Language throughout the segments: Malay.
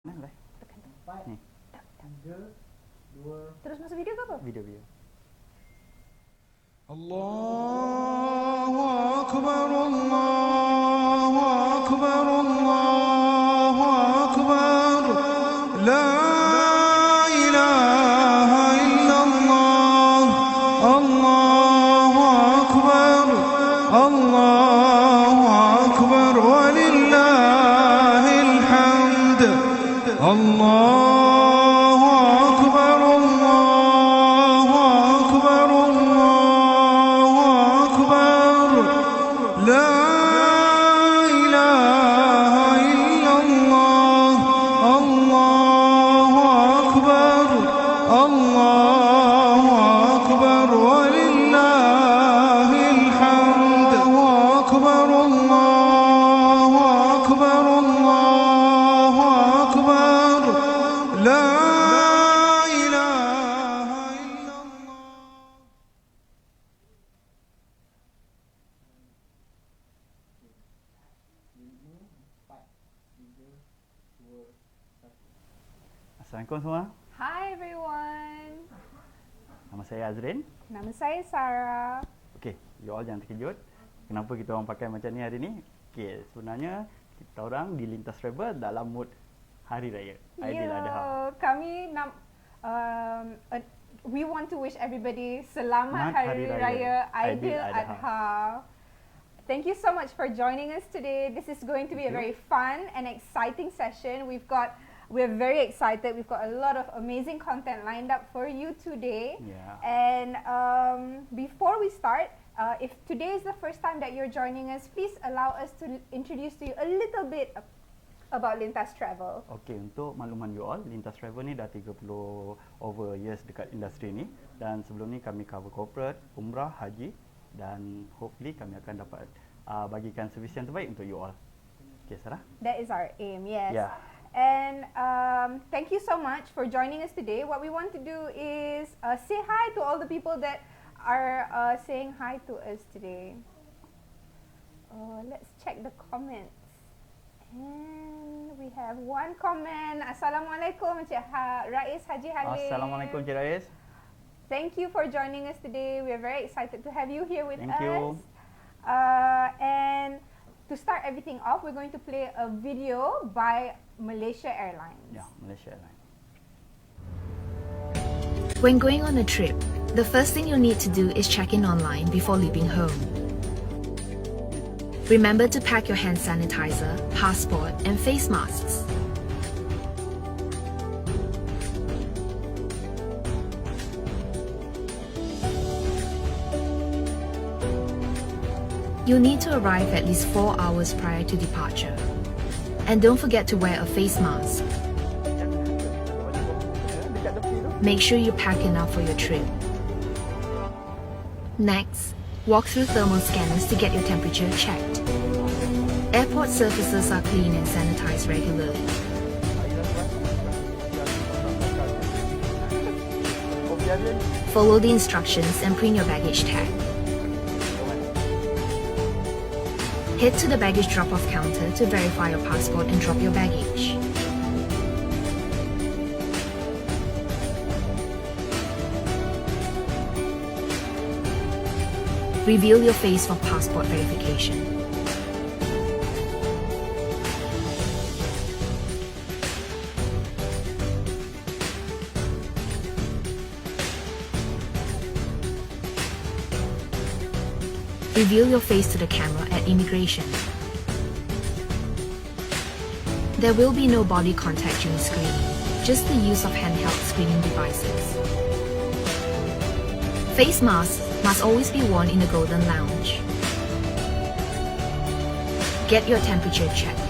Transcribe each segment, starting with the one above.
Nah, Tekan tu. Empat, Ni, tiga, dua, Terus masuk video ke apa? video. الله أكبر الله أكبر الله أكبر لا إله إلا الله الله أكبر الله أكبر ولله الحمد الله أكبر الله أكبر الله أكبر لا إله إلا الله الله أكبر الله أكبر ولله الحمد الله أكبر الله أكبر الله أكبر لا إله إلا الله. lima, empat, tiga, dua, satu. Assalamualaikum semua. Hi everyone. Nama saya Azrin. Nama saya Sarah. Okey, you all jangan terkejut. Kenapa kita orang pakai macam ni hari ni? Okey, sebenarnya kita orang di Lintas Travel dalam mood Hari Raya Aidiladha. Kami nak we want to wish everybody selamat Hari Raya Aidiladha. Thank you so much for joining us today. This is going to be a very fun and exciting session. We're very excited. We've got a lot of amazing content lined up for you today. Yeah. And before we start, if today is the first time that you're joining us, please allow us to introduce to you a little bit about Lintas Travel. Okey, untuk makluman you all, Lintas Travel ni dah 30 over years dekat industri ni, dan sebelum ni kami cover corporate, umrah, haji, dan hopefully kami akan dapat bagikan servis yang terbaik untuk you all. Okey, Sarah? That is our aim, yes. Yeah. And thank you so much for joining us today. What we want to do is say hi to all the people that are saying hi to us today. Let's check the comments. And we have one comment. Assalamualaikum Encik Rais Haji Halim. Assalamualaikum, Cik Rais. Thank you for joining us today. We are very excited to have you here with Thank us. you. And to start everything off, we're going to play a video by Malaysia Airlines. Ya, Malaysia Airlines. When going on a trip, the first thing you'll need to do is check in online before leaving home. Remember to pack your hand sanitizer, passport, and face masks. You'll need to arrive at least 4 hours prior to departure. And don't forget to wear a face mask. Make sure you pack enough for your trip. Next, walk through thermal scanners to get your temperature checked. Airport surfaces are clean and sanitized regularly. Follow the instructions and print your baggage tag. Head to the baggage drop-off counter to verify your passport and drop your baggage. Reveal your face for passport verification. Reveal your face to the camera at immigration. There will be no body contact during screening, just the use of handheld screening devices. Face masks must always be worn in the Golden Lounge. Get your temperature checked.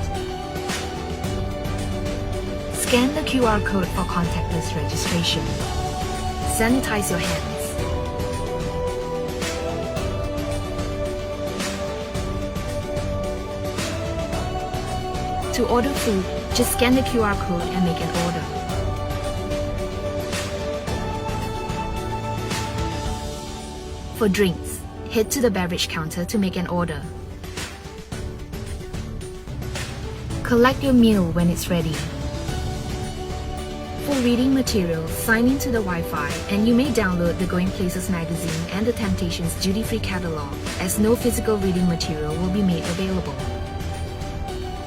Scan the QR code for contactless registration. Sanitize your hands. To order food, just scan the QR code and make an order. For drinks, head to the beverage counter to make an order. Collect your meal when it's ready. For reading materials, sign into the Wi-Fi and you may download the Going Places magazine and the Temptations duty-free catalog, as no physical reading material will be made available.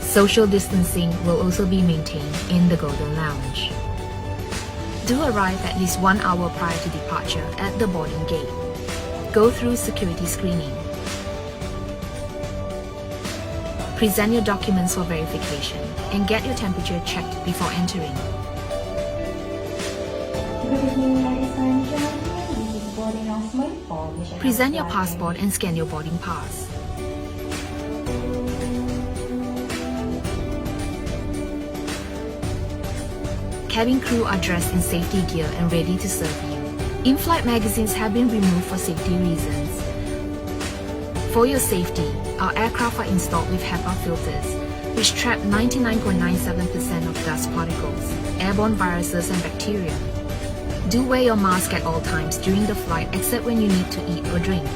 Social distancing will also be maintained in the Golden Lounge. Do arrive at least 1 hour prior to departure at the boarding gate. Go through security screening. Present your documents for verification and get your temperature checked before entering. Good evening, ladies and gentlemen. This is boarding announcement for Malaysia Present your Airlines. passport and scan your boarding pass. Cabin crew are dressed in safety gear and ready to serve you. In-flight magazines have been removed for safety reasons. For your safety, our aircraft are installed with HEPA filters, which trap 99.97% of dust particles, airborne viruses and bacteria. Do wear your mask at all times during the flight except when you need to eat or drink.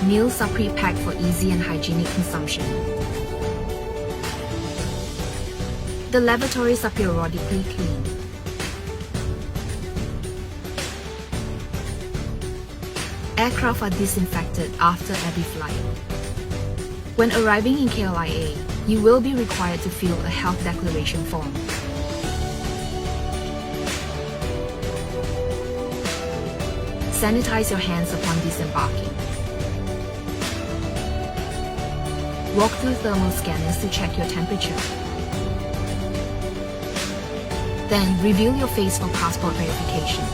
Meals are pre-packed for easy and hygienic consumption. The lavatories are periodically cleaned. Aircraft are disinfected after every flight. When arriving in KLIA, you will be required to fill a health declaration form. Sanitize your hands upon disembarking. Walk through thermal scanners to check your temperature. Then reveal your face for passport verification.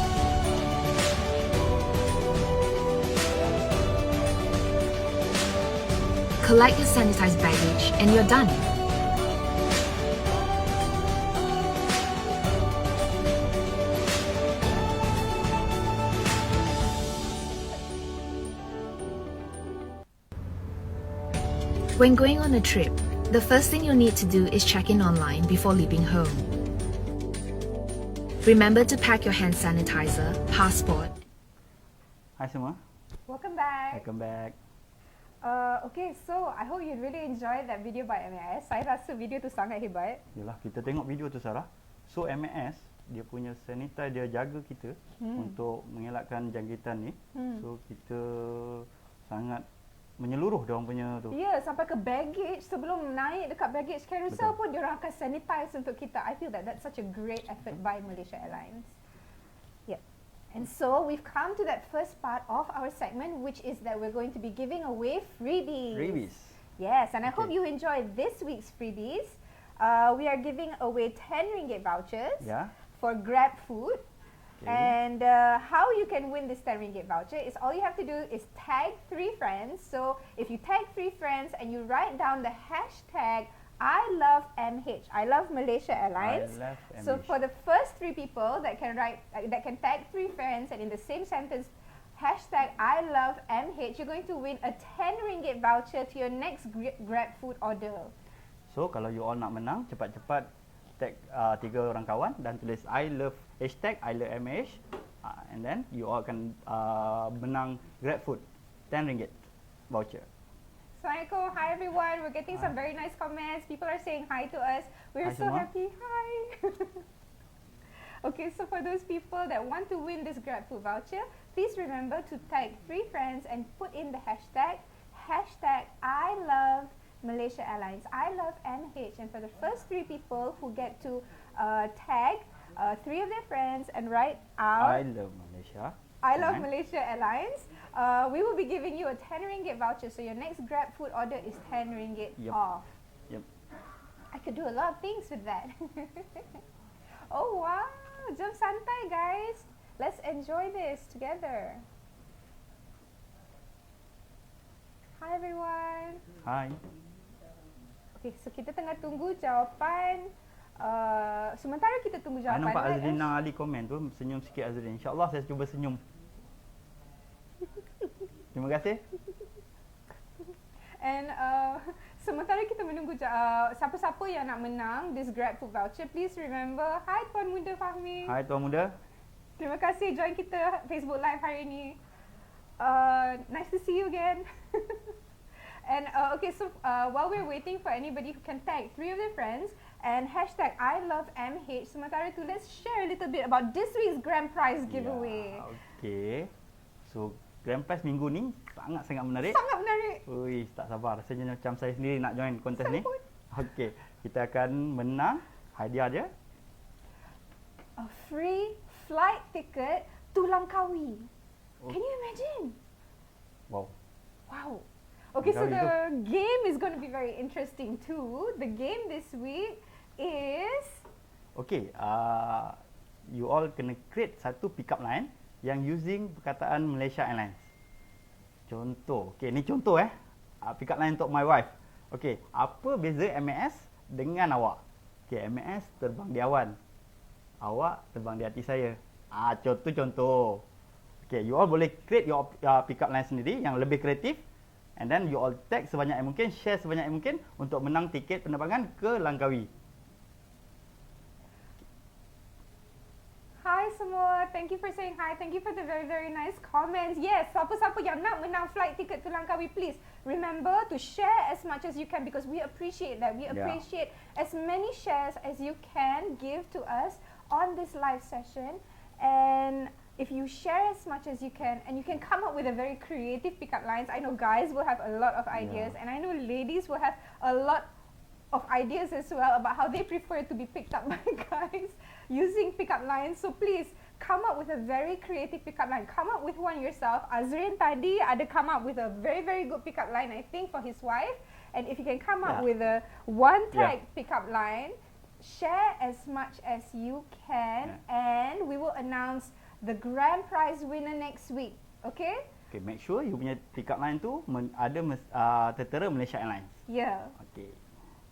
Collect your sanitized baggage and you're done. When going on a trip, the first thing you'll need to do is check in online before leaving home. Remember to pack your hand sanitizer, passport. Hai semua. Welcome back. Welcome back. Okay, so I hope you really enjoyed that video by MAS. Saya rasa video tu sangat hebat. Yalah, kita tengok video tu Sarah. So MAS dia punya sanitizer, dia jaga kita untuk mengelakkan jangkitan ni. So kita sangat menyeluruh dia orang punya tu. Ya, yeah, sampai ke baggage, sebelum naik dekat baggage carousel Betul. pun dia orang akan sanitize untuk kita. I feel that that's such a great effort by Malaysia Airlines. Yep. And so we've come to that first part of our segment, which is that we're going to be giving away freebies. Freebies. Yes, and I hope Okay. you enjoyed this week's freebies. We are giving away 10 ringgit vouchers Ya. for Grab Food. Okay. And how you can win this 10 ringgit voucher is all you have to do is tag 3 friends. So if you tag 3 friends and you write down the hashtag I love MH, I love Malaysia Airlines. I love So MH. for the first 3 people that can that can tag 3 friends and in the same sentence hashtag I love MH, you're going to win a 10 ringgit voucher to your next Grab Food order. So kalau you all nak menang, cepat-cepat tag 3 orang kawan dan tulis I love hashtag I love MH, and then you all akan menang Grab Food 10 ringgit voucher. Assalamualaikum, hi everyone. We're getting some very nice comments. People are saying hi to us. We're Hi so semua. happy. Hi. Okay, so for those people that want to win this Grab Food voucher, please remember to tag 3 friends and put in the hashtag I love Malaysia Airlines. I love MH. And for the first 3 people who get to tag 3 of their friends and write out I love Malaysia. I love Alright. Malaysia Airlines, we will be giving you a 10 ringgit voucher. So your next Grab Food order is 10 ringgit Yep. off. Yep. I could do a lot of things with that. Oh wow, jom santai guys. Let's enjoy this together. Hi everyone. Hai. Okay, so kita tengah tunggu jawapan. Sementara kita tunggu I jawapan. nampak let Azrina us- Ali komen tu, senyum sikit Azrin. InsyaAllah saya cuba senyum. Terima kasih. And sementara kita menunggu siapa-siapa yang nak menang this Grab Food voucher, please remember, hi Tuan Muda Fahmi. Hai Tuan Muda. Terima kasih join kita Facebook Live hari ini. Nice to see you again. And okay, so while we're waiting for anybody who can tag 3 of their friends, and hashtag I love MH. Sementara tu, let's share a little bit about this week's grand prize giveaway. Ya, okey. So, grand prize minggu ni sangat-sangat menarik. Sangat menarik. Ui, tak sabar. Rasanya macam saya sendiri nak join kontes Saya ni. pun. Okey, kita akan menang hadiah dia. A free flight ticket to Langkawi. Oh. Can you imagine? Wow. Wow. Okay, so Langkawi the game is going to be very interesting too. The game this week is Okey, you all kena create satu pickup line yang using perkataan Malaysia Airlines. Contoh, okey ni contoh pickup line untuk my wife. Okey, apa beza MAS dengan awak? Okey, MAS terbang di awan. Awak terbang di hati saya. Contoh-contoh. Okay, you all boleh create your pickup line sendiri yang lebih kreatif, and then you all tag sebanyak yang mungkin, share sebanyak yang mungkin untuk menang tiket penerbangan ke Langkawi. Hi semua. Thank you for saying hi. Thank you for the very, very nice comments. Yes, siapa-siapa yang nak menang flight ticket to Langkawi, please remember to share as much as you can because we appreciate that. We appreciate as many shares as you can give to us on this live session. And if you share as much as you can and you can come up with a very creative pickup lines, I know guys will have a lot of ideas and I know ladies will have a lot of ideas as well about how they prefer to be picked up by guys using pickup lines. So please come up with a very creative pickup line. Come up with one yourself. Azrin tadi ada come up with a very, very good pickup line, I think, for his wife. And if you can come up with a one tag pickup line, share as much as you can and we will announce the grand prize winner next week. Okay? Okay, make sure you punya pickup line tu ada tertera Malaysia Airlines. Yeah. Okay.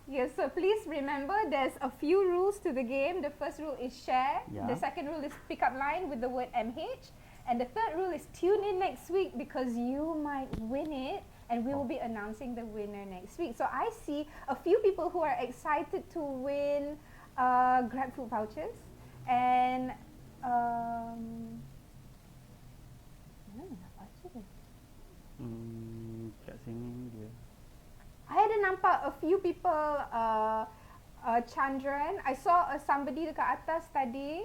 Yes, so please remember there's a few rules to the game. The first rule is share. Yeah. The second rule is pick up line with the word MH. And the third rule is tune in next week because you might win it and we will be announcing the winner next week. So I see a few people who are excited to win GrabFood vouchers and mana nak baca dia? Kat sini dia. I ada nampak a few people Chandran. I saw somebody dekat atas tadi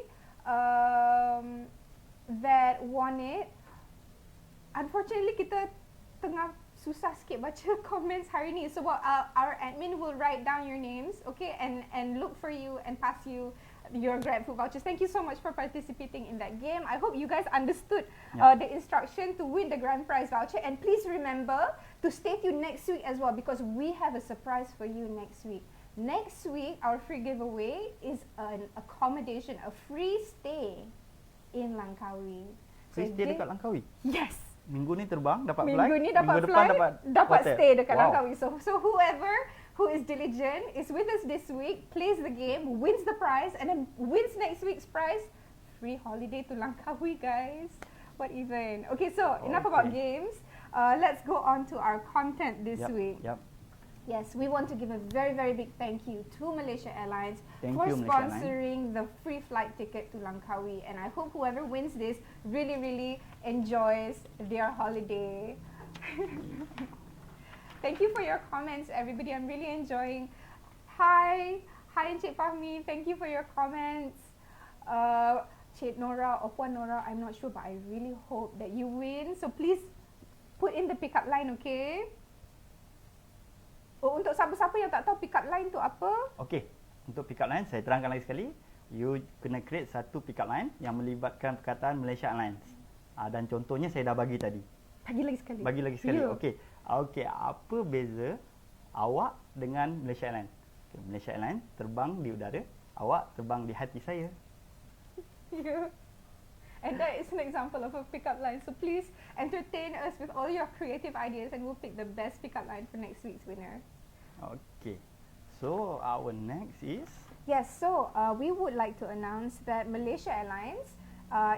that won it. Unfortunately kita tengah susah sikit baca comments hari ni. So our admin will write down your names, okay, and look for you and pass you your GrabFood vouchers. Thank you so much for participating in that game. I hope you guys understood the instruction to win the grand prize voucher. And please remember to stay tuned next week as well because we have a surprise for you next week. Next week, our free giveaway is an accommodation, a free stay in Langkawi. Free stay dekat Langkawi? Yes. Minggu ni terbang, dapat flight. Minggu ni dapat depan flight, dapat hotel. stay dekat Langkawi. So whoever who is diligent is with us this week, plays the game, wins the prize, and then wins next week's prize, free holiday to Langkawi, guys. What even? Okay, so enough about games. Let's go on to our content this week. Yes, we want to give a very, very big thank you to Malaysia Airlines for sponsoring the free flight ticket to Langkawi. And I hope whoever wins this really, really enjoys their holiday. Thank you for your comments, everybody. I'm really enjoying. Hi Encik Fahmi. Thank you for your comments. Cik Nora or Puan Nora, I'm not sure, but I really hope that you win. So please put in the pickup line, okay? Oh, untuk siapa-siapa yang tak tahu pickup line tu apa? Okay, untuk pickup line saya terangkan lagi sekali. You kena create satu pickup line yang melibatkan perkataan Malaysia Airlines. Dan contohnya saya dah bagi tadi. Bagi lagi sekali. Bagi lagi sekali. Okey. Okey, apa beza awak dengan Malaysia Airlines? Okay, Malaysia Airlines terbang di udara, awak terbang di hati saya. Yeah. And that is an example of a pickup line. So please entertain us with all your creative ideas and we'll pick the best pickup line for next week's winner. Okay. So our next is? Yes, so we would like to announce that Malaysia Airlines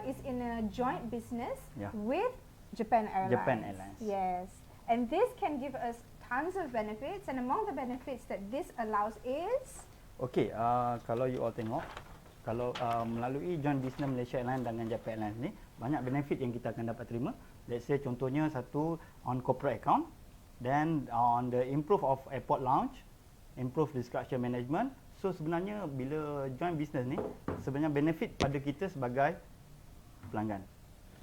is in a joint business with Japan Airlines. Japan Airlines. Yes. And this can give us tons of benefits and among the benefits that this allows is? Okay, kalau you all tengok, kalau melalui joint business Malaysia Airlines dengan Japan Airlines ni, banyak benefit yang kita akan dapat terima. Let's say contohnya satu on corporate account, then on the improve of airport lounge, improve disruption management, So sebenarnya bila join business ni sebenarnya benefit pada kita sebagai pelanggan.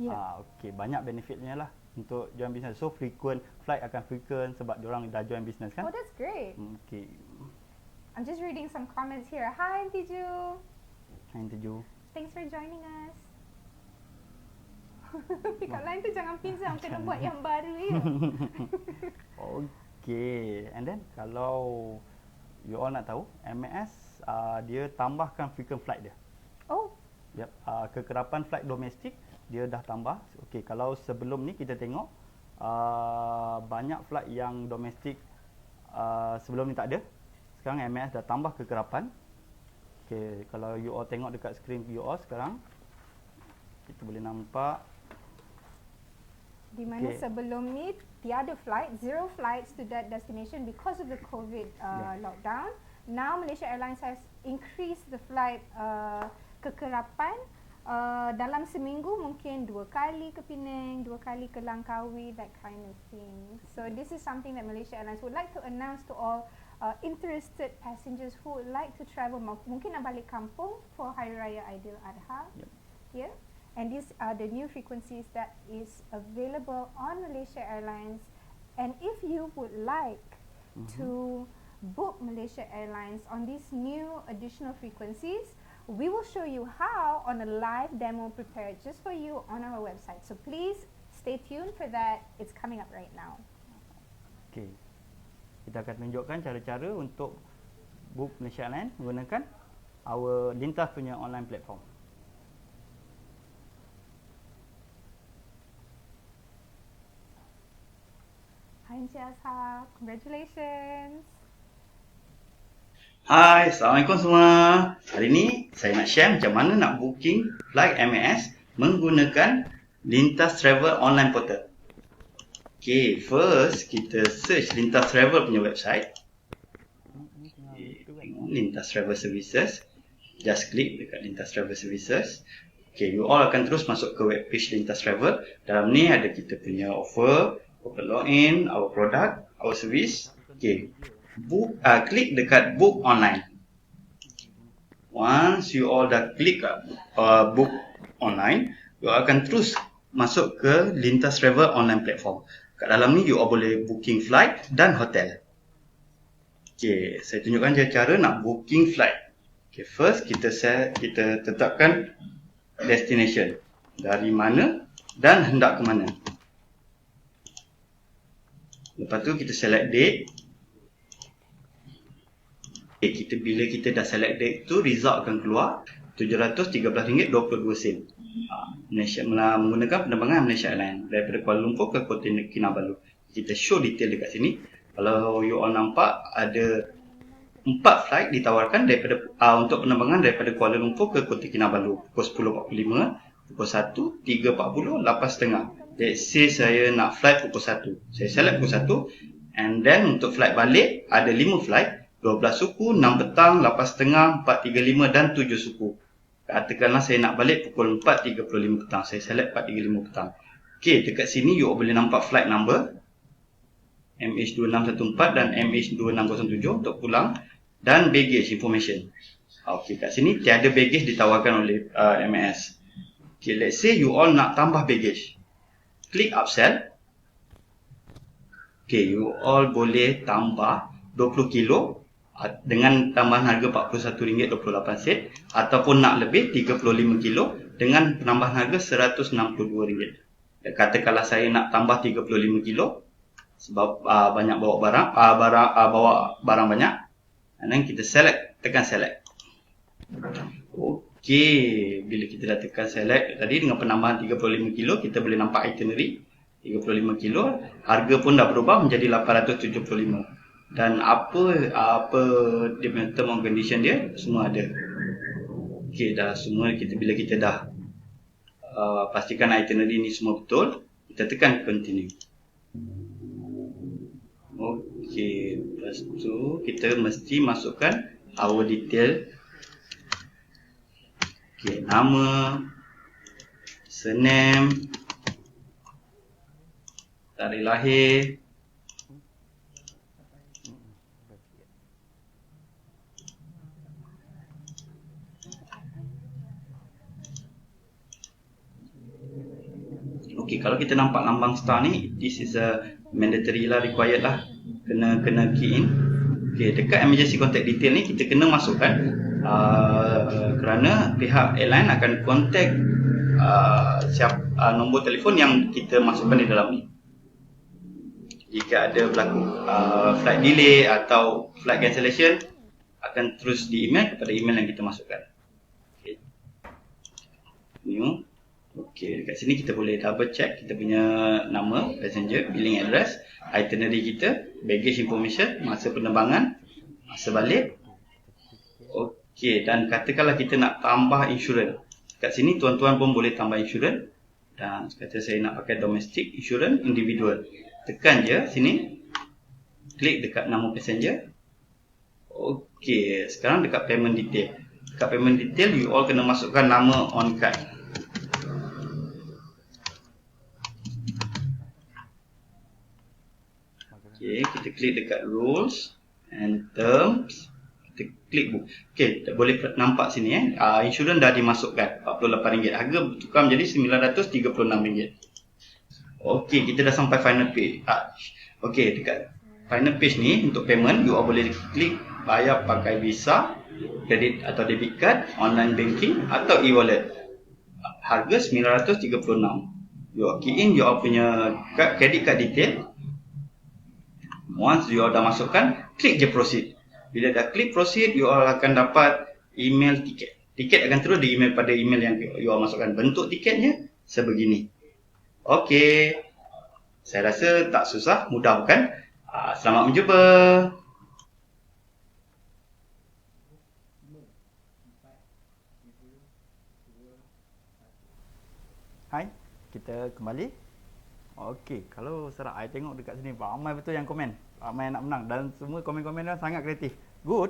Okey, banyak benefitnya lah untuk join business. So flight akan frequent sebab diorang dah join business kan. Oh, that's great. Okey. I'm just reading some comments here. Hi, Auntie Ju. Hai Tuju. Thanks for joining us. Kat lain tu jangan pinjam, kena buat yang baru ya. Okey, and then kalau you all nak tahu, MAS dia tambahkan frequent flight dia. Oh, Yep, kekerapan flight domestik dia dah tambah. Okey, kalau sebelum ni kita tengok banyak flight yang domestik sebelum ni tak ada. Sekarang MAS dah tambah kekerapan. Okey, kalau you all tengok dekat skrin you all sekarang, kita boleh nampak di mana sebelum ni tiada flight, zero flights to that destination because of the COVID lockdown. Now Malaysia Airlines has increased the flight kekerapan dalam seminggu mungkin 2 kali ke Penang, 2 kali ke Langkawi, that kind of thing. So this is something that Malaysia Airlines would like to announce to all interested passengers who would like to travel, mungkin nak balik kampung for Hari Raya Aidiladha. Yeah. And these are the new frequencies that is available on Malaysia Airlines. And if you would like to book Malaysia Airlines on these new additional frequencies, we will show you how on a live demo prepared just for you on our website. So please stay tuned for that. It's coming up right now. okey. Kita akan tunjukkan cara-cara untuk book Malaysia Airlines menggunakan our Lintas punya online platform. Hi Encik Azhar, congratulations. Hai, Assalamualaikum semua. Hari ni saya nak share macam mana nak booking flight MAS menggunakan Lintas Travel online portal. Okay, first kita search Lintas Travel punya website. Tengok Lintas Travel Services. Just klik dekat Lintas Travel Services. Okay, you all akan terus masuk ke web page Lintas Travel. Dalam ni ada kita punya offer, corporate login, our product, our service. Okay, klik dekat book online. Once you all dah klik book online, you akan terus masuk ke Lintas Travel online platform. Kat dalam ni you all boleh booking flight dan hotel. Okay, saya tunjukkan cara nak booking flight. Okay, first kita tetapkan destination. Dari mana dan hendak ke mana. Lepas tu kita select date. Okay, bila kita dah select date tu, result akan keluar RM713.22. Malaysia menggunakan penerbangan Malaysia Airlines daripada Kuala Lumpur ke Kota Kinabalu. Kita show detail dekat sini. Kalau you all nampak ada 4 flight ditawarkan daripada untuk penerbangan daripada Kuala Lumpur ke Kota Kinabalu pukul 10.45, pukul 1, 3.40, 8.30. Let's say saya nak flight pukul 1. Saya select pukul 1. And then untuk flight balik ada 5 flight. 12 suku, 6 petang, 8.30, 4.35 dan 7 suku. Katakanlah saya nak balik pukul 4.35 petang. Saya select 4.35 petang. Okay, dekat sini you boleh nampak flight number MH2614 dan MH2607 untuk pulang. Dan baggage information. Okay, kat sini tiada baggage ditawarkan oleh MAS. Okay, let's say you all nak tambah baggage. Klik upsell. Okay, you all boleh tambah 20 kilo dengan tambahan harga RM41.28 ataupun nak lebih 35 kilo dengan penambahan harga RM162. Katakanlah saya nak tambah 35 kilo sebab banyak bawa barang banyak. And then kita tekan select. Okey, bila kita dah tekan select tadi dengan penambahan 35 kilo, kita boleh nampak itinerary 35 kilo, harga pun dah berubah menjadi 875. Dan apa dia punya term and condition dia semua ada. Okey, dah semua bila kita dah pastikan itinerary ni semua betul, kita tekan continue. Okey, lepas tu kita mesti masukkan our detail. Okey, nama, surname, tarikh lahir, Okey, kalau kita nampak lambang star ni, this is a mandatory lah, required lah. Kena key in. Okey, dekat emergency contact detail ni kita kena masukkan kerana pihak airline akan contact nombor telefon yang kita masukkan di dalam ni. Jika ada berlaku flight delay atau flight cancellation, akan terus di email kepada email yang kita masukkan. Okay. New. Okey, dekat sini kita boleh double check kita punya nama, passenger, billing address, itinerary kita, baggage information, masa penerbangan, masa balik. Okey, dan katakanlah kita nak tambah insurans. Kat sini tuan-tuan pun boleh tambah insurans. Dan kata saya nak pakai domestic insurance individual. Tekan je sini. Klik dekat nama passenger. Okey, sekarang dekat payment detail. Dekat payment detail, you all kena masukkan nama on card. Okey, kita klik dekat rules and terms. Kita klik book. Okey, boleh nampak sini insurans dah dimasukkan RM48. Harga bertukar menjadi RM936. Okey, kita dah sampai final page. Okey, dekat final page ni untuk payment, you all boleh klik bayar pakai Visa, kredit atau debit card, online banking atau e-wallet. Harga RM936. You all key in you all punya credit card detail. Once you all dah masukkan, klik je proceed. Bila dah klik proceed, you all akan dapat email tiket. Tiket akan terus di email pada email yang you all masukkan. Bentuk tiketnya sebegini. Okey. Saya rasa tak susah, mudah bukan? Selamat menjumpa. Hai, kita kembali. Okey, kalau Sarah, I tengok dekat sini ramai betul yang komen. Ramai yang nak menang dan semua komen-komen dia sangat kreatif. Good.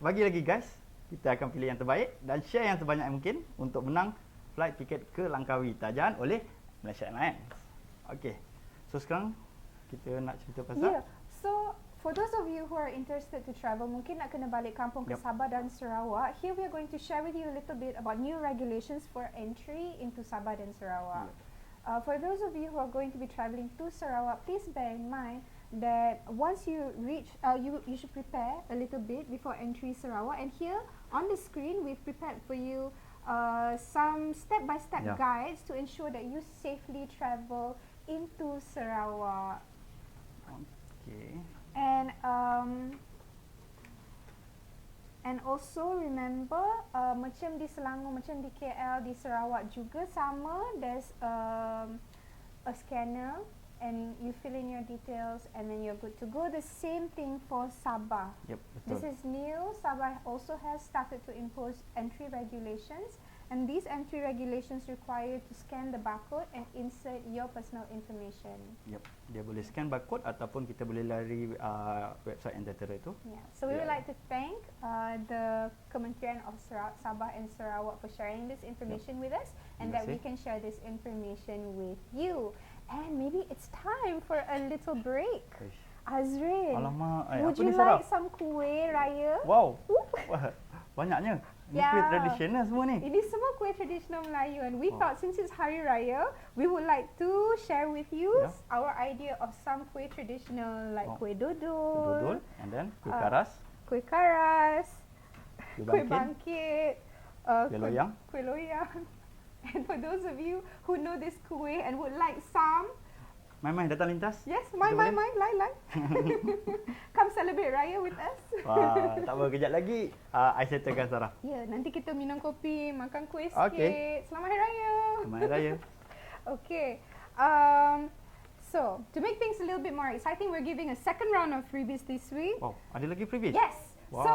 Bagi lagi guys, kita akan pilih yang terbaik dan share yang sebanyak mungkin untuk menang flight tiket ke Langkawi Tajaan oleh Malaysia Airlines. Okey. So sekarang kita nak cerita pasal So for those of you who are interested to travel, mungkin nak kena balik kampung ke Sabah dan Sarawak. Here we are going to share with you a little bit about new regulations for entry into Sabah dan Sarawak. For those of you who are going to be traveling to Sarawak, please bear in mind that once you reach, you should prepare a little bit before entry Sarawak. And here on the screen, we've prepared for you some step-by-step guides to ensure that you safely travel into Sarawak. Okay. And also remember, macam di Selangor, macam di KL, di Sarawak juga sama. There's a scanner and you fill in your details and then you're good to go. The same thing for Sabah. Yep, betul. This is new. Sabah also has started to impose entry regulations. And these entry regulations require you to scan the barcode and insert your personal information. Yep, dia boleh scan barcode ataupun kita boleh lari website yang tertera itu. Yeah. So we would like to thank the Kementerian of Sabah and Sarawak for sharing this information with us, and that we can share this information with you. And maybe it's time for a little break. Azrin, Alamak, would you like some kuih raya? Wow, wah, banyaknya. Ini kuih tradisional semua ni. Ini semua kuih tradisional Melayu, and we thought since it's Hari Raya, we would like to share with you our idea of some kuih traditional like kuih dodol, and then kuih karas, kuih bangkit, kuih loyang. And for those of you who know this kuih and would like some, Mai datang lintas. Yes, mai, lai. Come celebrate Raya with us. Wah, tak apa, kejap lagi I settlekan Sarah. Ya, nanti kita minum kopi, makan kuih sikit. Selamat Hari Raya. Selamat Hari Raya. Okay. So, to make things a little bit more exciting, we're giving a second round of freebies this week. Oh, ada lagi freebies? Yes. Wow. So,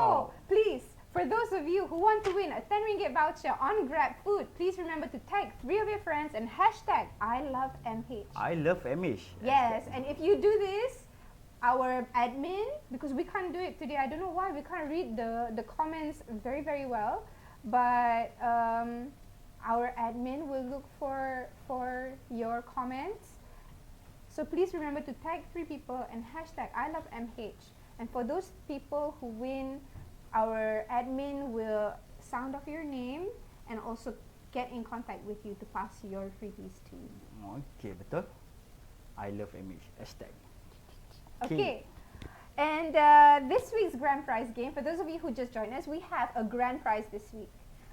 please, for those of you who want to win a 10 ringgit voucher on Grab Food, please remember to tag 3 of your friends and hashtag I love MH. I love MH. Yes, and if you do this, our admin, because we can't do it today, I don't know why, we can't read the comments very, very well, but our admin will look for your comments. So please remember to tag 3 people and hashtag I love MH. And for those people who win, our admin will sound off your name and also get in contact with you to pass your freebies to you. Okay, betul. I love MH. Hashtag. Okay. And this week's grand prize game, for those of you who just joined us, we have a grand prize this week.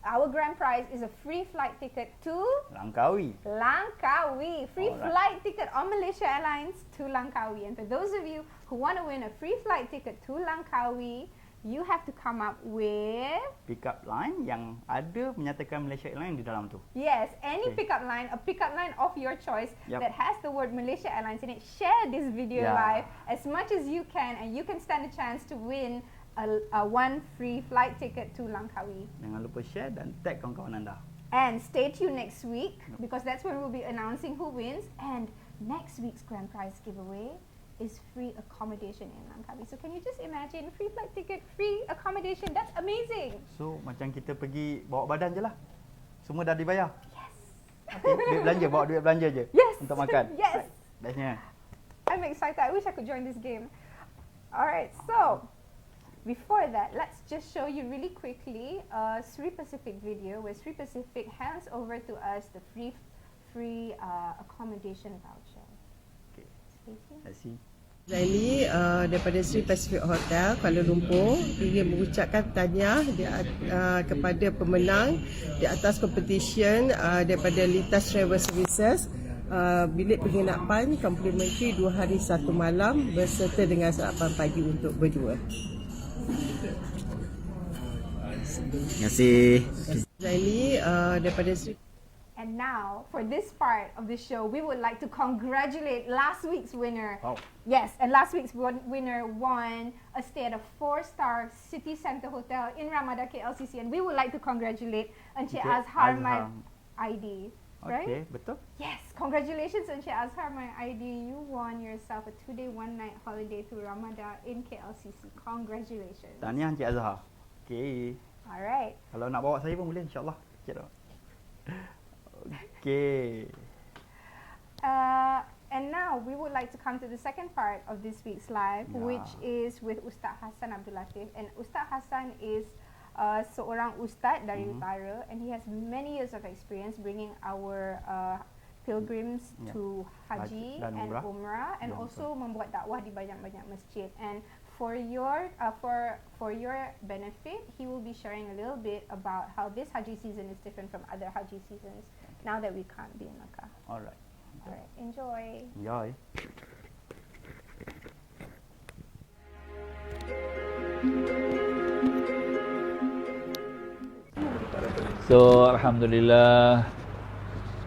Our grand prize is a free flight ticket to Langkawi. Langkawi. Free Alright. flight ticket on Malaysia Airlines to Langkawi. And for those of you who want to win a free flight ticket to Langkawi, you have to come up with, Pick-up line yang ada menyatakan Malaysia Airlines di dalam tu. yes, any Okay. pickup line, a pickup line of your choice Yup. that has the word Malaysia Airlines in it. Share this video Yeah. live as much as you can, and you can stand a chance to win a one free flight ticket to Langkawi. Jangan lupa share dan tag kawan-kawan anda. And stay tuned next week, because that's when we'll be announcing who wins. And next week's grand prize giveaway is free accommodation in Langkawi. So can you just imagine, free flight ticket, free accommodation? That's amazing. So macam kita pergi bawa badan je lah. Semua dah dibayar. Yes. Okay, duit belanja, bawa duit belanja je. Yes. Untuk makan. Yes. Bestnya. I'm excited. I wish I could join this game. All right, so before that, let's just show you really quickly a Sri Pacific video where Sri Pacific hands over to us the free accommodation voucher. Okay. Stay tuned. Let's see. Zaili daripada Sri Pacific Hotel Kuala Lumpur ingin mengucapkan tahniah kepada pemenang di atas competition daripada Lintas Travel Services, bilik penginapan complimentary 2 hari 1 malam berserta dengan sarapan pagi untuk berdua. Terima kasih. Zaili daripada Sri. And now, for this part of the show, we would like to congratulate last week's winner. Wow. Yes, and last week's winner won a stay at a 4-star City Centre Hotel in Ramada, KLCC. And we would like to congratulate Encik Encik Azhar, my Azhar. ID. Right? Okay, betul. Yes, congratulations Encik Azhar, my ID. You won yourself a 2-day, 1-night holiday to Ramada in KLCC. Congratulations. Tahniah Encik Azhar. Okay. Alright. Kalau nak bawa saya pun boleh, insyaAllah. Cik tak? Okay. And now we would like to come to the second part of this week's live, Yeah. which is with Ustaz Hassan Abdul Latif. And Ustaz Hassan is seorang ustaz dari Utara, and he has many years of experience bringing our pilgrims Yeah. to Haji Haji dan and Umrah. Umrah, and Yeah, also membuat dakwah di banyak-banyak masjid. And for your benefit, he will be sharing a little bit about how this Haji season is different from other Haji seasons now that we can't be in Makkah. Alright. Alright, enjoy. Enjoy. So alhamdulillah,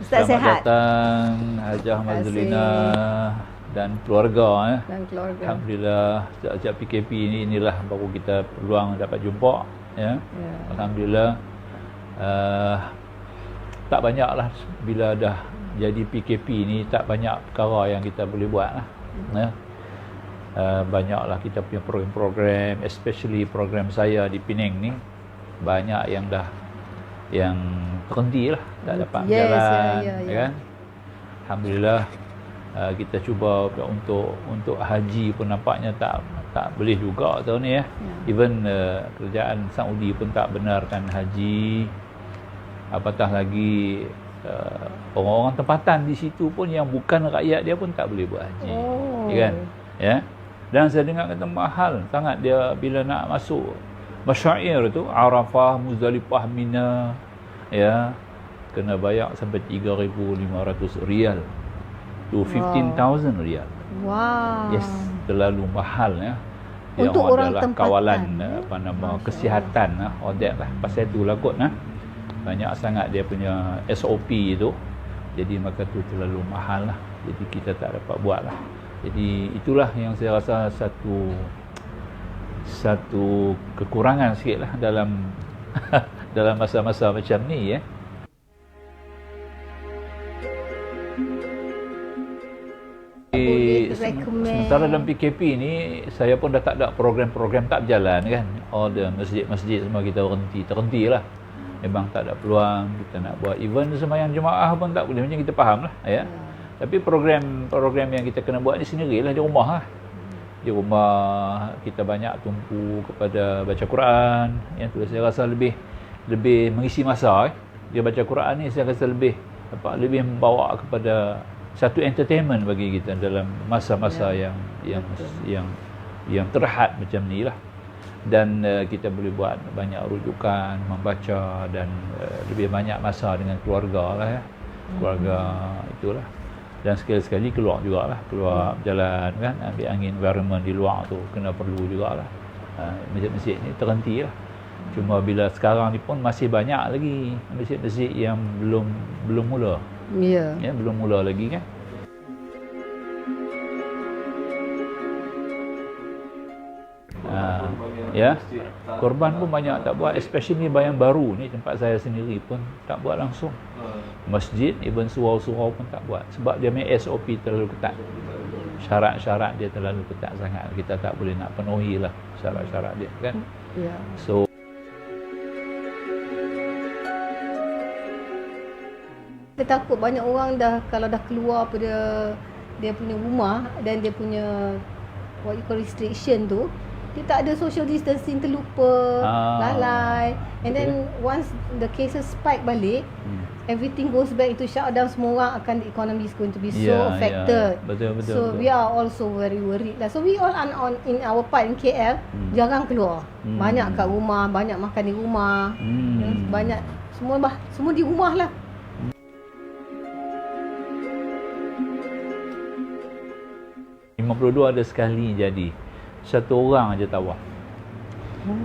Ustaz selamat sihat datang Hajah kasih. Mazlina dan keluarga. dan keluarga. Alhamdulillah sejak PKP inilah baru kita peluang dapat jumpa ya. Ya. Alhamdulillah tak banyaklah bila dah jadi PKP ni, tak banyak perkara yang kita boleh buat lah. Ya. Banyaklah kita punya program-program, especially program saya di Penang ni banyak yang terhenti lah, tak dapat Yes, berjalan, ya. kan. Alhamdulillah kita cuba untuk haji pun nampaknya tak boleh juga tahun ni ya. Even kerajaan Saudi pun tak benarkan haji. Apatah lagi orang-orang tempatan di situ pun yang bukan rakyat dia pun tak boleh buat haji. Oh. Ya kan? Ya. Dan saya dengar kata mahal sangat dia bila nak masuk masyair tu, Arafah, Muzdalifah, Mina, ya, kena bayar sampai 3,500 riyal to 15,000 riyal. Wow. Yes, terlalu mahal ya. Untuk Yang orang adalah tempatan, kawalan ya? kesihatan audit lah. Pasal tu lah kot banyak sangat dia punya SOP itu. Jadi maka tu terlalu mahal lah. Jadi kita tak dapat buat lah. Jadi itulah yang saya rasa satu kekurangan sikit lah dalam dalam masa-masa macam ni ya. Sementara dalam PKP ni saya pun dah tak ada program-program tak berjalan kan. All the masjid-masjid semua kita terhenti lah. Memang tak ada peluang kita nak buat event sembahyang jemaah pun tak boleh, macam kita faham lah ya. Tapi program yang kita kena buat ni sendirilah di rumah lah. Di rumah kita banyak tumpu kepada baca Quran. Yang tu saya rasa lebih mengisi masa Dia baca Quran ni saya rasa lebih membawa kepada satu entertainment bagi kita dalam masa-masa yang terhad macam ni lah. Dan kita boleh buat banyak rujukan, membaca dan lebih banyak masa dengan keluarga lah ya. Keluarga itulah. Dan sekali-sekali keluar jugalah, keluar berjalan kan, ambil angin environment di luar tu kena perlu jugalah. Masjid-masjid ni terhenti lah. Cuma bila sekarang ni pun masih banyak lagi masjid-masjid yang belum mula. Ya, belum mula lagi kan. Ya, korban pun banyak tak buat, especially yang baru ni tempat saya sendiri pun tak buat langsung. Masjid, even surau-surau pun tak buat sebab dia punya SOP terlalu ketat. Syarat-syarat dia terlalu ketat sangat. Kita tak boleh nak penuhi lah syarat-syarat dia kan. Ya. So saya takut banyak orang kalau dah keluar pada dia punya rumah dan dia punya what you call restriction tu, dia tak ada social distancing, terlupa, lalai. And then once the cases spike balik, everything goes back into shutdown, semua orang akan, the economy is going to be so affected. Betul. So we are also very worried lah. So we all on in our part in KL, jarang keluar. Banyak kat rumah, banyak makan di rumah. Banyak semua di rumah lah. ada sekali jadi satu orang aja tawaf.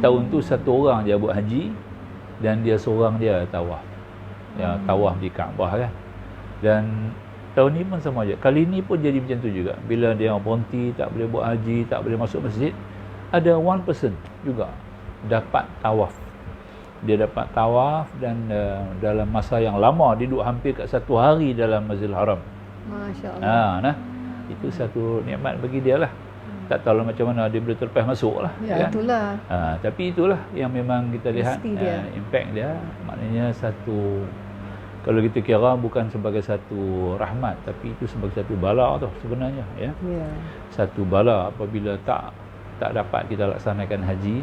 Tahun tu satu orang je buat haji dan dia seorang dia tawaf. Ya, tawaf di Kaabah kan. Dan tahun ni pun sama aja. Kali ni pun jadi macam tu juga. Bila dia berhenti tak boleh buat haji, tak boleh masuk masjid, ada one person juga dapat tawaf. Dia dapat tawaf dan dalam masa yang lama dia duduk hampir kat 1 hari dalam Masjidil Haram. Masya-Allah. Itu satu nikmat bagi dia lah. Tak tahu macam mana dia boleh terlepas masuk lah. Ya, kan? Itulah. Tapi itulah yang memang kita lihat impact dia. Maknanya satu, kalau kita kira bukan sebagai satu rahmat, tapi itu sebagai satu bala tu sebenarnya. Ya. Satu bala apabila tak dapat kita laksanakan haji.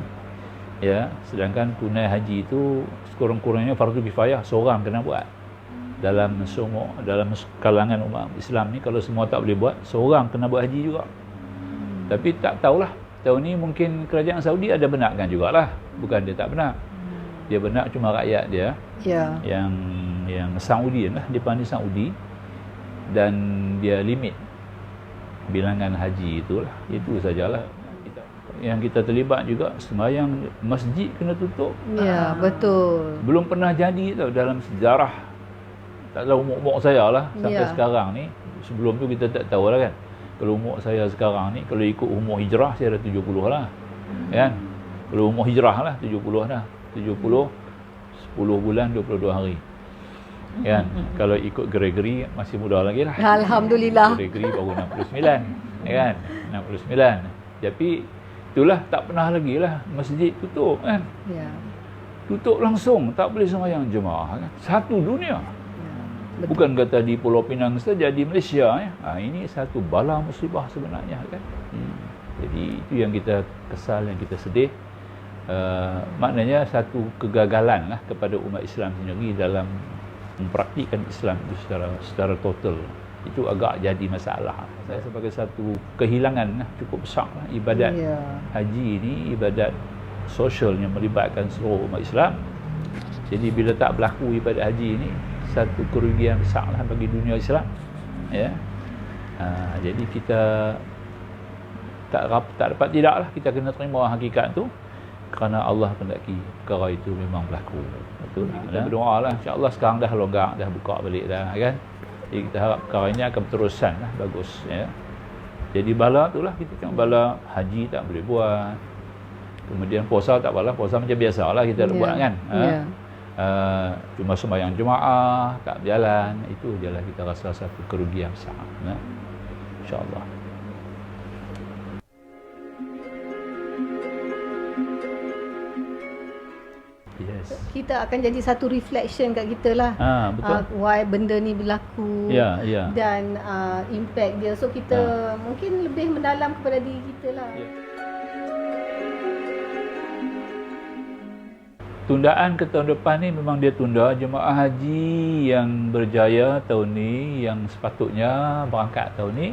Ya, sedangkan tunai haji itu sekurang-kurangnya fardu kifayah, seorang kena buat. Dalam kalangan umat Islam ni, kalau semua tak boleh buat, seorang kena buat haji juga. Tapi tak tahulah, tahun ni mungkin kerajaan Saudi ada benarkan jugalah. Bukan dia tak benar. Dia benar cuma rakyat dia yang Saudi lah, dia pandai Saudi, dan dia limit bilangan haji itulah. Itu sajalah. Yang kita terlibat juga sembahyang masjid kena tutup. Ya, betul. Belum pernah jadi tau dalam sejarah. Tak tahu umur saya lah sampai sekarang ni. Sebelum tu kita tak tahu lah kan. Kalau umur saya sekarang ni, kalau ikut umur hijrah, saya dah 70 lah. Kan? Kalau umur hijrah lah, 70 dah. 70, 10 bulan, 22 hari. Kan? Kalau ikut Gregory, masih muda lagi lah. Alhamdulillah. Gregory baru 69. Kan? 69. Tapi, itulah, tak pernah lagi lah masjid tutup kan. Tutup langsung, tak boleh sembahyang jemaah kan. Satu dunia. Bukan kata di Pulau Pinang saja, di Malaysia ya. Ini satu bala musibah sebenarnya kan. Jadi itu yang kita kesal, yang kita sedih. Maknanya satu kegagalan lah kepada umat Islam sendiri dalam mempraktikkan Islam itu secara total. Itu agak jadi masalah. Saya sebagai satu kehilangan cukup besar lah. Ibadat haji ini ibadat sosial yang melibatkan seluruh umat Islam. Jadi bila tak berlaku ibadat haji ini, satu kerugian besar lah bagi dunia Islam. Ya. Jadi kita tak dapat tidaklah, kita kena terima hakikat tu kerana Allah kendaki perkara itu memang berlaku. Betul. Kita berdoa lah, insya-Allah sekarang dah longgar, dah buka balik dah kan. Jadi kita harap perkara ini akan berterusan lah, bagus ya. Jadi bala itulah, kita tengok bala haji tak boleh buat. Kemudian puasa tak apalah, puasa macam biasalah kita nak buat kan. Cuma sembahyang Jumaat tak berjalan, itu jelah kita rasa satu kerugian besar ya. Insya-Allah. Kita akan jadi satu reflection kat kita lah. Betul. Why benda ni berlaku. Dan impact dia. So kita mungkin lebih mendalam kepada diri kita lah. tundaan ke tahun depan ni memang dia tunda. Jemaah haji yang berjaya tahun ni, yang sepatutnya berangkat tahun ni,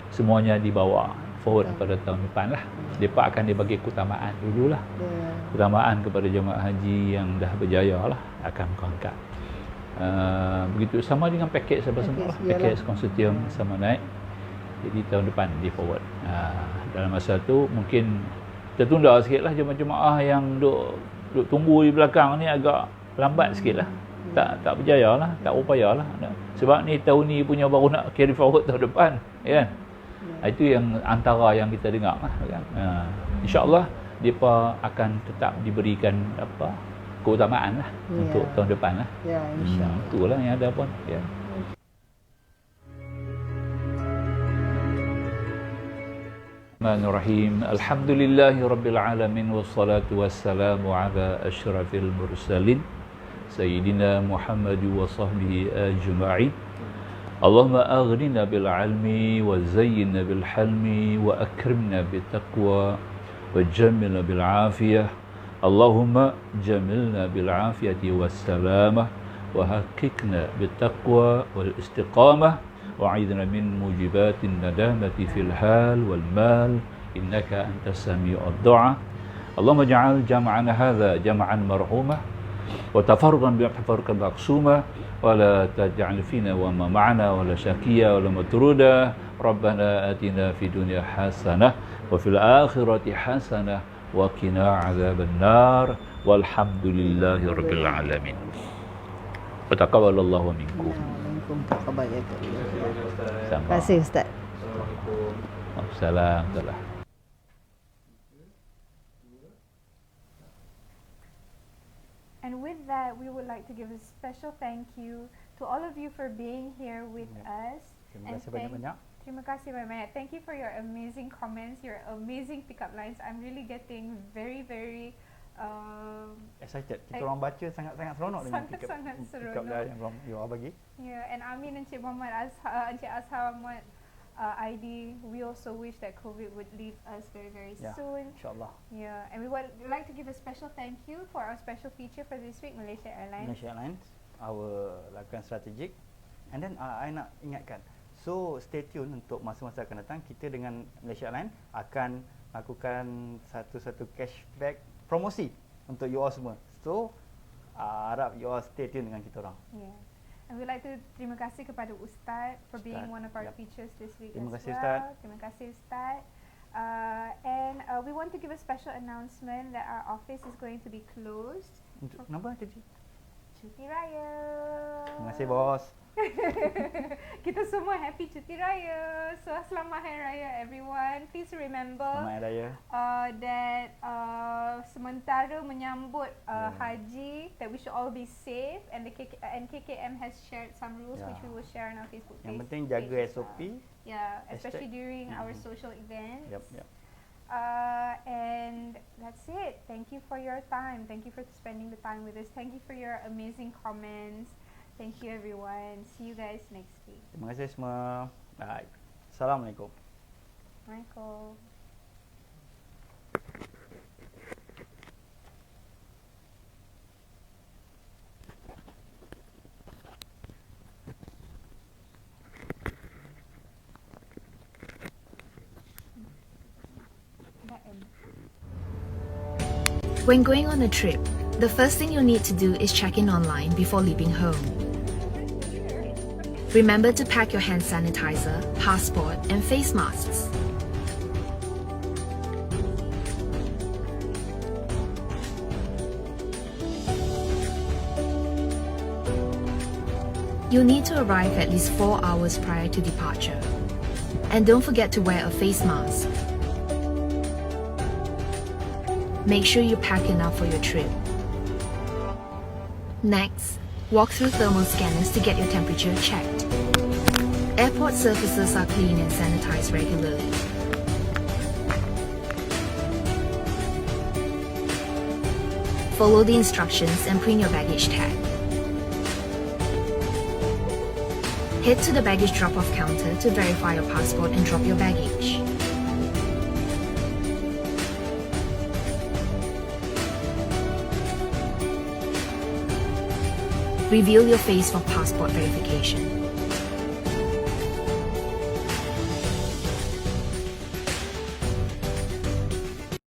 semuanya dibawa forward pada tahun depan lah. Mereka akan dibagi keutamaan dululah. Keutamaan kepada jemaah haji yang dah berjaya lah akan berangkat. Begitu sama dengan pakej sama-sama lah. Pakej konsortium sama naik. Jadi tahun depan di forward. Dalam masa tu mungkin tertunda sikit lah jemaah-jemaah yang duk tunggu di belakang ni agak lambat sikit lah. Tak berjaya lah, tak upaya lah. Sebab ni tahun ni punya baru nak carry forward tahun depan, kan? Itu yang antara yang kita dengar lah, kan? InsyaAllah mereka akan tetap diberikan keutamaan lah untuk tahun depan lah. Ya, insyaAllah. Itulah yang ada pun. Ya. Bismillahirrahmanirrahim. Alhamdulillahi rabbil alamin wassalatu wassalamu ala asyrafil mursalin sayyidina Muhammad wa sahbihi ajma'in. Allahumma aghnina bil ilmi wa zayyinna bil hilmi wa akrimna bit taqwa wa jammilna bil afiyah. Allahumma jamilna bil afiyati was salamah wa haqiqna bit taqwa wal istiqamah. وأعذنا من موجبات الندامة في الحال والمال إنك أنت السميع الدعاء. اللهم اجعل جمعنا هذا جمعا مرحوما وتفرقا بتفرقا مقسوما ولا تجعل فينا وما معنا ولا شقيا ولا مطرودا. ربنا آتنا في الدنيا حسنة وفي الآخرة حسنة وقنا عذاب النار والحمد لله رب العالمين. وتقبل الله منكم. Terima kasih Ustaz. Assalamualaikum. And with that, we would like to give a special thank you to all of you for being here with us. Terima kasih banyak-banyak. Terima kasih banyak. Thank you for your amazing comments, your amazing pickup lines. I'm really getting very excited. Kita orang baca sangat-sangat seronok dengan pickup line yang you all bagi. Yeah, and Amin and Encik Muhammad Encik Azhar Muhammad ID, we also wish that COVID would leave us very soon. InsyaAllah. Yeah, and we would like to give a special thank you for our special feature for this week, Malaysia Airlines. Malaysia Airlines, our lakukan strategik. And then I nak ingatkan, so stay tune untuk masa-masa akan datang. Kita dengan Malaysia Airlines akan lakukan satu-satu cashback promosi untuk you all semua. So harap you all stay tune dengan kita orang. Yeah. And we'd like to terima kasih kepada Ustaz for being one of our features this week Terima as kasih, well. Ustaz. Terima kasih Ustaz. And we want to give a special announcement that our office is going to be closed. Untuk kenapa cuti? Cuti Raya. Terima kasih bos. Kita semua happy Cuti Raya. So selamat Hari Raya everyone. Please remember Selamat Hari Raya. That sementara menyambut haji, that we should all be safe, and KKM has shared some rules which we will share on our Facebook page. Yang penting jaga SOP. Yeah, especially during our social events. Yep. And that's it. Thank you for your time. Thank you for spending the time with us. Thank you for your amazing comments. Thank you everyone. See you guys next week. Terima kasih semua. Bye. Assalamualaikum. Michael. When going on a trip, the first thing you need to do is check in online before leaving home. Remember to pack your hand sanitizer, passport, and face masks. You'll need to arrive at least 4 hours prior to departure. And don't forget to wear a face mask. Make sure you pack enough for your trip. Next, walk through thermal scanners to get your temperature checked. Airport surfaces are clean and sanitized regularly. Follow the instructions and print your baggage tag. Head to the baggage drop-off counter to verify your passport and drop your baggage. Reveal your face for passport verification.